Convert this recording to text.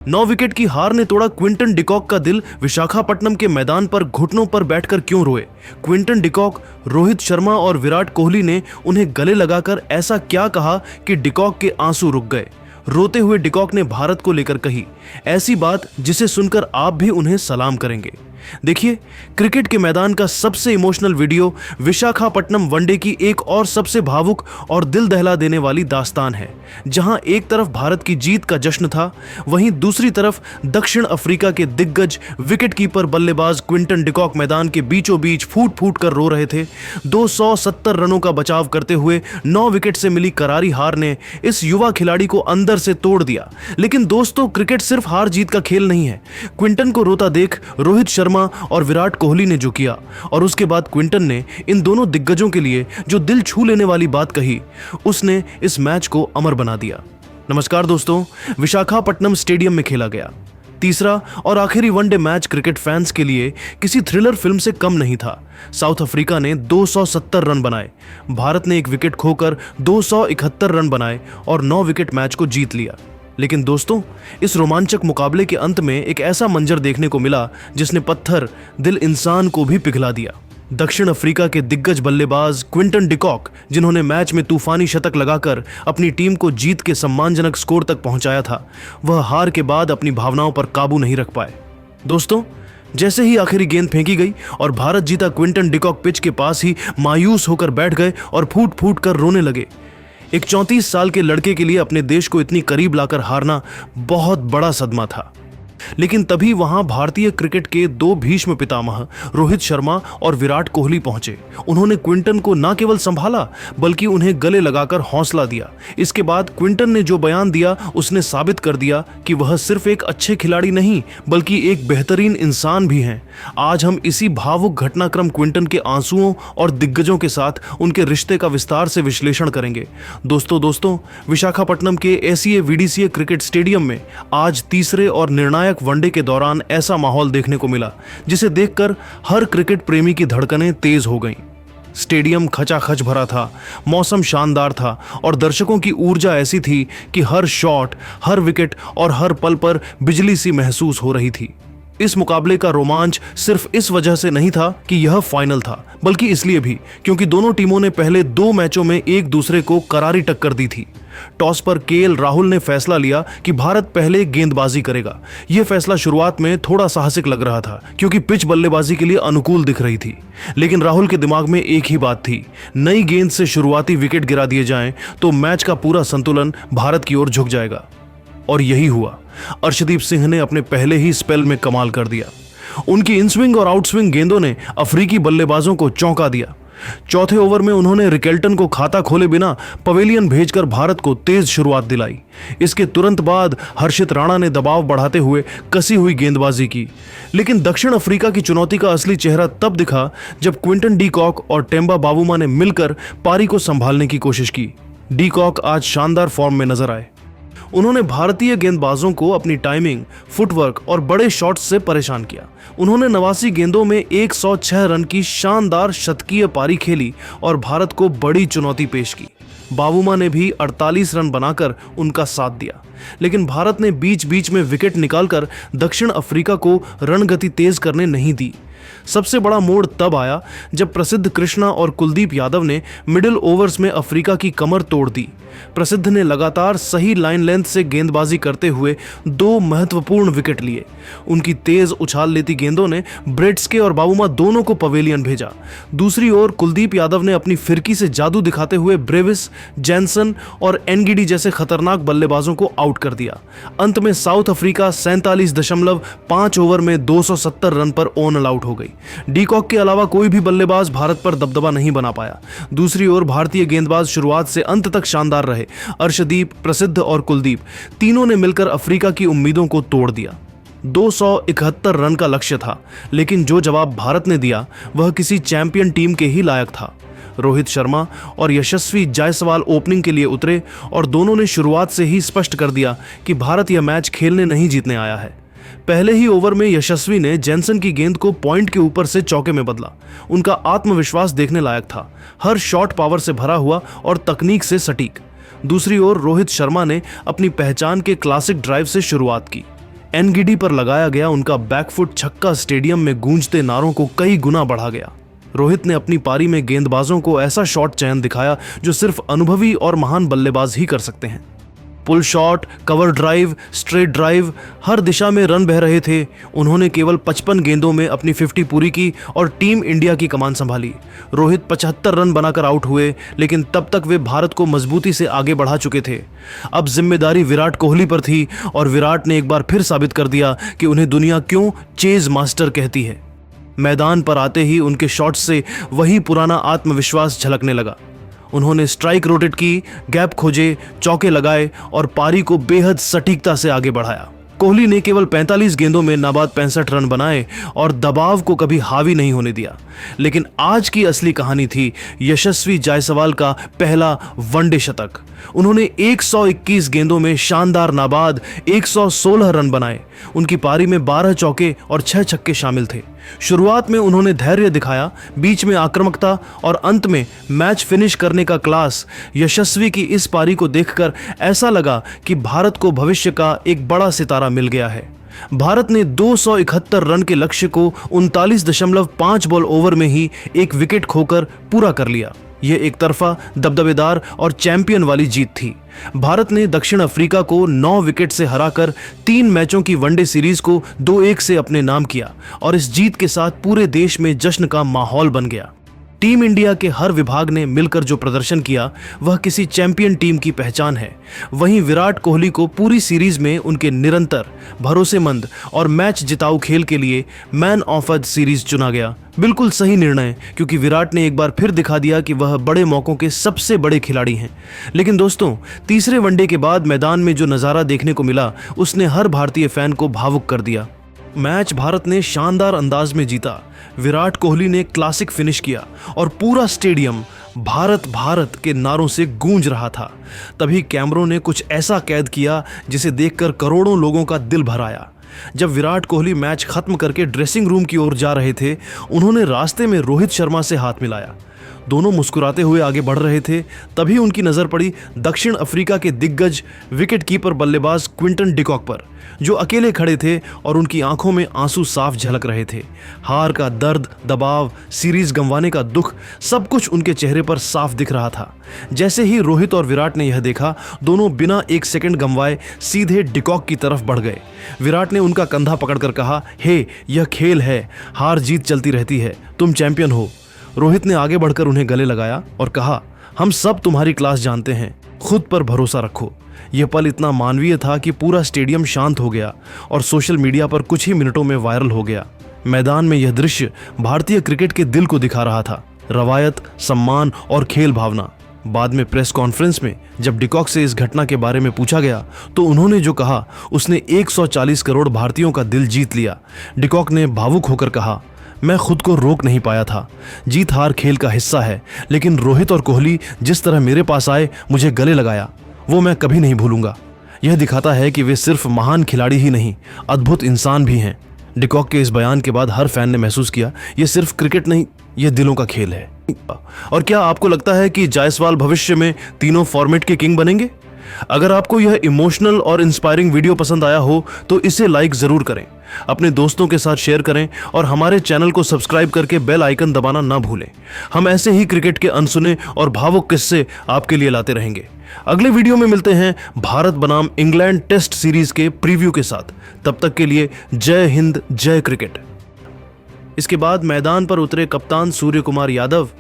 9 wicket की हार ने तोड़ा क्विंटन डिकॉक का दिल। विशाखापट्टनम के मैदान पर घुटनों पर बैठकर क्यों रोए? क्विंटन डिकॉक, रोहित शर्मा और विराट कोहली ने उन्हें गले लगाकर ऐसा क्या कहा कि डिकॉक के आंसू रुक गए? रोते हुए डिकॉक ने भारत को लेकर कही ऐसी बात जिसे सुनकर आप भी उन्हें सलाम करेंगे। देखिए, क्रिकेट के मैदान का सबसे इमोशनल वीडियो विशाखापट्टनम वनडे की एक और सबसे भावुक और दिल दहला देने वाली दास्तान है, जहां एक तरफ भारत की जीत का जश्न था, वहीं दूसरी तरफ दक्षिण अफ्रीका के दिग्गज विकेटकीपर बल्लेबाज क्विंटन डिकॉक मैदान के बीचों बीच फूट फूट कर रो रहे थे। 270 रनों का बचाव करते हुए 9 विकेट से मिली करारी हार ने इस युवा खिलाड़ी को अंदर से तोड़ दिया। लेकिन दोस्तों, क्रिकेट सिर्फ हार जीत का खेल नहीं है। क्विंटन को रोता देख रोहित शर्मा और विराट कोहली ने जो किया, और उसके बाद क्विंटन ने इन दोनों दिग्गजों के लिए जो दिल छू लेने वाली बात कही, उसने इस मैच को अमर बना दिया। नमस्कार दोस्तों, विशाखापट्टनम स्टेडियम में खेला गया तीसरा और आखिरी वनडे मैच क्रिकेट फैंस के लिए किसी थ्रिलर फिल्म से कम नहीं था। साउथ अफ्रीका ने 270 रन बनाए, भारत ने एक विकेट खोकर 271 रन बनाए और 9 विकेट मैच को जीत लिया। लेकिन दोस्तों, इस रोमांचक मुकाबले के अंत में एक ऐसा मंजर देखने को मिला जिसने पत्थर दिल इंसान को भी पिघला दिया। दक्षिण अफ्रीका के दिग्गज बल्लेबाज क्विंटन डिकॉक, जिन्होंने मैच में तूफानी शतक लगाकर अपनी टीम को जीत के सम्मानजनक स्कोर तक पहुंचाया था, वह हार के बाद अपनी भावनाओं पर काबू नहीं रख पाए। दोस्तों, जैसे ही आखिरी गेंद फेंकी गई और भारत जीता, क्विंटन डिकॉक पिच के पास ही मायूस होकर बैठ गए और फूट फूट कर रोने लगे। एक 34 साल के लड़के के लिए अपने देश को इतनी करीब लाकर हारना बहुत बड़ा सदमा था। लेकिन तभी वहां भारतीय क्रिकेट के 2 भीष्म पितामह रोहित शर्मा और विराट कोहली पहुंचे। उन्होंने क्विंटन को न केवल संभाला बल्कि उन्हें गले लगाकर हौसला दिया। इसके बाद क्विंटन ने जो बयान दिया, उसने साबित कर दिया कि वह सिर्फ एक अच्छे खिलाड़ी नहीं बल्कि एक बेहतरीन इंसान भी हैं। आज हम इसी भावुक घटनाक्रम क्विंटन के आंसुओं और दिग्गजों के साथ उनके रिश्ते का विस्तार से विश्लेषण करेंगे। दोस्तों, विशाखापट्टनम के एसीए वीडीसीए क्रिकेट स्टेडियम में आज तीसरे और निर्णायक वनडे के दौरान ऐसा माहौल देखने को मिला जिसे देखकर हर क्रिकेट प्रेमी की धड़कनें तेज हो गईं। स्टेडियम खचाखच भरा था, मौसम शानदार था और दर्शकों की ऊर्जा ऐसी थी कि हर शॉट, हर विकेट और हर पल पर बिजली सी महसूस हो रही थी। इस मुकाबले का रोमांच सिर्फ इस वजह से नहीं था कि यह फाइनल था, बल्कि इसलिए भी क्योंकि दोनों टीमों ने पहले 2 मैचों में एक दूसरे को करारी टक्कर दी थी। टॉस पर केएल राहुल ने फैसला लिया कि भारत पहले गेंदबाजी करेगा। यह फैसला शुरुआत में थोड़ा साहसिक लग रहा था क्योंकि पिच बल्लेबाजी के लिए अनुकूल दिख रही थी। लेकिन राहुल के दिमाग में एक ही बात थी, नई गेंद से शुरुआती विकेट गिरा दिए जाएं तो मैच का पूरा संतुलन भारत की ओर झुक जाएगा। और यही हुआ। अर्शदीप सिंह ने अपने पहले ही स्पेल में कमाल कर दिया। उनकी इनस्विंग और आउटस्विंग गेंदों ने अफ्रीकी बल्लेबाजों को चौंका दिया। चौथे ओवर में उन्होंने रिकेल्टन को खाता खोले बिना पवेलियन भेजकर भारत को तेज शुरुआत दिलाई। इसके तुरंत बाद हर्षित राणा ने दबाव बढ़ाते हुए कसी हुई गेंदबाजी की। लेकिन दक्षिण अफ्रीका की चुनौती का असली चेहरा तब दिखा जब क्विंटन डिकॉक और टेम्बा बावुमा ने मिलकर पारी को संभालने की कोशिश की। डिकॉक आज शानदार फॉर्म में नजर आए। उन्होंने भारतीय गेंदबाजों को अपनी टाइमिंग, फुटवर्क और बड़े शॉट्स से परेशान किया। उन्होंने 89 गेंदों में 106 रन की शानदार शतकीय पारी खेली और भारत को बड़ी चुनौती पेश की। बावुमा ने भी 48 रन बनाकर उनका साथ दिया। लेकिन भारत ने बीच बीच में विकेट निकालकर दक्षिण अफ्रीका को रणगति तेज करने नहीं दी। सबसे बड़ा मोड़ तब आया जब प्रसिद्ध कृष्णा और कुलदीप यादव ने मिडिल ओवर्स में अफ्रीका की कमर तोड़ दी। प्रसिद्ध ने लगातार सही लाइन लेंथ से गेंदबाजी करते हुए 2 महत्वपूर्ण विकेट लिए। उनकी तेज उछाल लेती गेंदों ने ब्रेट्सके और बावुमा दोनों को पवेलियन भेजा। दूसरी ओर कुलदीप यादव ने अपनी फिरकी से जादू दिखाते हुए ब्रेविस, जैनसन और एनगिडी जैसे खतरनाक बल्लेबाजों को आउट कर दिया। अंत में साउथ अफ्रीका 47.5 ओवर में 270 रन पर ऑल आउट हो गई। डिकॉक के अलावा कोई भी बल्लेबाज भारत पर दबदबा नहीं बना पाया। दूसरी ओर भारतीय गेंदबाज शुरुआत से अंत तक शानदार रहे। अर्शदीप, प्रसिद्ध और कुलदीप तीनों ने मिलकर अफ्रीका की उम्मीदों को तोड़ दिया। 271 रन का लक्ष्य था, लेकिन जो जवाब भारत ने दिया वह किसी चैंपियन टीम के ही लायक था। रोहित शर्मा और यशस्वी जायसवाल ओपनिंग के लिए उतरे और दोनों ने शुरुआत से ही स्पष्ट कर दिया कि भारत यह मैच खेलने नहीं जीतने आया है। पहले ही ओवर में यशस्वी ने जैनसन की गेंद को पॉइंट के ऊपर से चौके में बदला। उनका आत्मविश्वास देखने लायक था, हर शॉट पावर से भरा हुआ और तकनीक से सटीक। दूसरी ओर रोहित शर्मा ने अपनी पहचान के क्लासिक ड्राइव से शुरुआत की। एनगिडी पर लगाया गया उनका बैकफुट छक्का स्टेडियम में गूंजते नारों को कई गुना बढ़ा गया। रोहित ने अपनी पारी में गेंदबाजों को ऐसा शॉट चयन दिखाया जो सिर्फ अनुभवी और महान बल्लेबाज ही कर सकते हैं। Pull shot, cover drive, straight drive, हर दिशा में रन बह रहे थे। उन्होंने केवल 55 गेंदों में अपनी 50 पूरी की और टीम इंडिया की कमान संभाली। रोहित 75 रन बनाकर आउट हुए, लेकिन तब तक वे भारत को मजबूती से आगे बढ़ा चुके थे। अब जिम्मेदारी विराट कोहली पर थी और विराट ने एक बार फिर साबित कर दिया कि उन्हें दुनिया क्यों चेज मास्टर कहती है। मैदान पर आते ही उनके शॉट्स से वही पुराना आत्मविश्वास झलकने लगा। उन्होंने स्ट्राइक रोटेट की, गैप खोजे, चौके लगाए और पारी को बेहद सटीकता से आगे बढ़ाया। कोहली ने केवल 45 गेंदों में नाबाद 65 रन बनाए और दबाव को कभी हावी नहीं होने दिया। लेकिन आज की असली कहानी थी यशस्वी जायसवाल का पहला वनडे शतक। उन्होंने 121 गेंदों में शानदार नाबाद 116 रन बनाए। उनकी पारी में 12 चौके और 6 छक्के शामिल थे। शुरुआत में उन्होंने धैर्य दिखाया, बीच में आक्रामकता और अंत में मैच फिनिश करने का क्लास। यशस्वी की इस पारी को देखकर ऐसा लगा कि भारत को भविष्य का एक बड़ा सितारा मिल गया है। भारत ने 271 रन के लक्ष्य को 39.5 बॉल ओवर में ही एक विकेट खोकर पूरा कर लिया। यह एक तरफा, दबदबेदार और चैंपियन वाली जीत थी। भारत ने दक्षिण अफ्रीका को 9 विकेट से हराकर 3 मैचों की वनडे सीरीज को 2-1 से अपने नाम किया और इस जीत के साथ पूरे देश में जश्न का माहौल बन गया। टीम इंडिया के हर विभाग ने मिलकर जो प्रदर्शन किया वह किसी चैंपियन टीम की पहचान है। वहीं विराट कोहली को पूरी सीरीज में उनके निरंतर, भरोसेमंद और मैच जिताऊ खेल के लिए मैन ऑफ द सीरीज चुना गया। बिल्कुल सही निर्णय, क्योंकि विराट ने एक बार फिर दिखा दिया कि वह बड़े मौकों के सबसे बड़े खिलाड़ी हैं। लेकिन दोस्तों, तीसरे वनडे के बाद मैदान में जो नज़ारा देखने को मिला उसने हर भारतीय फैन को भावुक कर दिया। मैच भारत ने शानदार अंदाज में जीता। विराट कोहली ने क्लासिक फिनिश किया और पूरा स्टेडियम भारत भारत के नारों से गूंज रहा था। तभी कैमरों ने कुछ ऐसा कैद किया जिसे देखकर करोड़ों लोगों का दिल भर आया। जब विराट कोहली मैच खत्म करके ड्रेसिंग रूम की ओर जा रहे थे, उन्होंने रास्ते में रोहित शर्मा से हाथ मिलाया। दोनों मुस्कुराते हुए आगे बढ़ रहे थे। तभी उनकी नजर पड़ी दक्षिण अफ्रीका के दिग्गज विकेट कीपर बल्लेबाज क्विंटन डिकॉक पर, जो अकेले खड़े थे और उनकी आंखों में आंसू साफ झलक रहे थे। हार का दर्द, दबाव, सीरीज गंवाने का दुख, सब कुछ उनके चेहरे पर साफ दिख रहा था। जैसे ही रोहित और विराट ने यह देखा, दोनों बिना एक सेकंड गंवाए सीधे डिकॉक की तरफ बढ़ गए। विराट ने उनका कंधा पकड़कर कहा, हे, यह खेल है, हार जीत चलती रहती है, तुम चैंपियन हो। रोहित ने आगे बढ़कर उन्हें गले लगाया और कहा, हम सब तुम्हारी क्लास जानते हैं, खुद पर भरोसा रखो। यह पल इतना मानवीय था कि पूरा स्टेडियम शांत हो गया और सोशल मीडिया पर कुछ ही मिनटों में वायरल हो गया। मैदान में यह दृश्य भारतीय क्रिकेट के दिल को दिखा रहा था, रवायत, सम्मान और खेल भावना। बाद में प्रेस कॉन्फ्रेंस में जब डिकॉक से इस घटना के बारे में पूछा गया तो उन्होंने जो कहा उसने 140 करोड़ भारतीयों का दिल जीत लिया। डिकॉक ने भावुक होकर कहा, मैं खुद को रोक नहीं पाया था। जीत हार खेल का हिस्सा है, लेकिन रोहित और कोहली जिस तरह मेरे पास आए, मुझे गले लगाया, वो मैं कभी नहीं भूलूंगा। यह दिखाता है कि वे सिर्फ महान खिलाड़ी ही नहीं, अद्भुत इंसान भी हैं। डिकॉक के इस बयान के बाद हर फैन ने महसूस किया, यह सिर्फ क्रिकेट नहीं, यह दिलों का खेल है। और क्या आपको लगता है कि जायसवाल भविष्य में तीनों फॉर्मेट के किंग बनेंगे? अगर आपको यह इमोशनल और इंस्पायरिंग वीडियो पसंद आया हो तो इसे लाइक जरूर करें, अपने दोस्तों के साथ शेयर करें और हमारे चैनल को सब्सक्राइब करके बेल आइकन दबाना ना भूलें। हम ऐसे ही क्रिकेट के अनसुने और भावुक किस्से आपके लिए लाते रहेंगे। अगले वीडियो में मिलते हैं भारत बनाम इंग्लैंड टेस्ट सीरीज के प्रीव्यू के साथ। तब तक के लिए जय हिंद, जय क्रिकेट। इसके बाद मैदान पर उतरे कप्तान सूर्य कुमार यादव